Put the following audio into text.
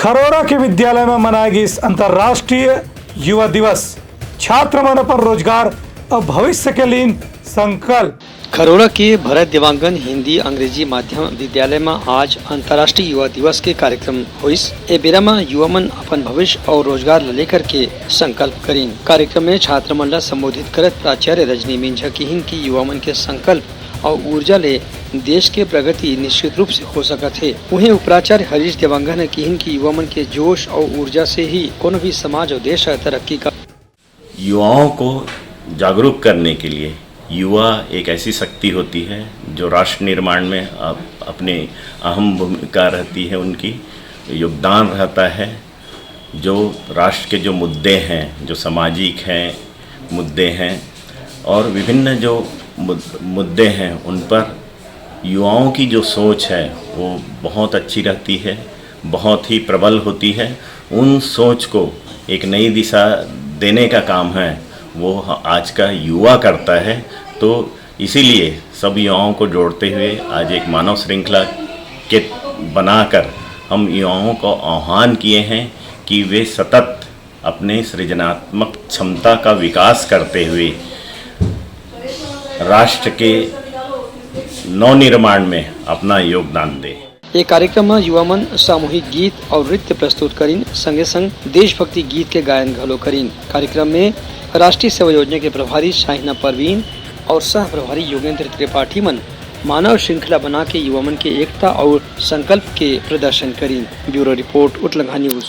खरोरा के विद्यालय में मनाया गया इस अंतर्राष्ट्रीय युवा दिवस। छात्र मन पर रोजगार और भविष्य के लिए संकल्प। खरोरा के भरत देवांगन हिंदी अंग्रेजी माध्यम विद्यालय में आज अंतर्राष्ट्रीय युवा दिवस के कार्यक्रम हुइस। ए बेरा में युवा मन अपन भविष्य और रोजगार लेकर के संकल्प करीन। कार्यक्रम में छात्र मन ला संबोधित करत प्राचार्य रजनी मिंझा कहिन कि युवा मन के संकल्प और ऊर्जा ले देश के प्रगति निश्चित रूप से हो सकत है। वहीं उपराचार्य हरीश देवांगन ने कहिन कि युवा मन के जोश और ऊर्जा से ही कोनो भी समाज और देश तरक्की का। युवाओं को जागरूक करने के लिए युवा एक ऐसी शक्ति होती है जो राष्ट्र निर्माण में अपने अहम भूमिका रहती है, उनकी योगदान रहता है। जो राष्ट्र के जो मुद्दे हैं, जो सामाजिक हैं मुद्दे हैं और विभिन्न जो मुद्दे हैं, उन पर युवाओं की जो सोच है वो बहुत अच्छी रहती है, बहुत ही प्रबल होती है। उन सोच को एक नई दिशा देने का काम है वो आज का युवा करता है। तो इसीलिए सब युवाओं को जोड़ते हुए आज एक मानव श्रृंखला के बनाकर हम युवाओं को आह्वान किए हैं कि वे सतत अपने सृजनात्मक क्षमता का विकास करते हुए राष्ट्र के नवनिर्माण में अपना योगदान दें। ये कार्यक्रम में युवा मन सामूहिक गीत और नृत्य प्रस्तुत करीन, संगे संग देशभक्ति गीत के गायन घलो करीन। कार्यक्रम में राष्ट्रीय सेवा योजना के प्रभारी शाहिना परवीन और सह प्रभारी योगेंद्र त्रिपाठी मन मानव श्रृंखला बना के युवा मन के एकता और संकल्प के प्रदर्शन करीन। ब्यूरो रिपोर्ट, उतलंघा न्यूज।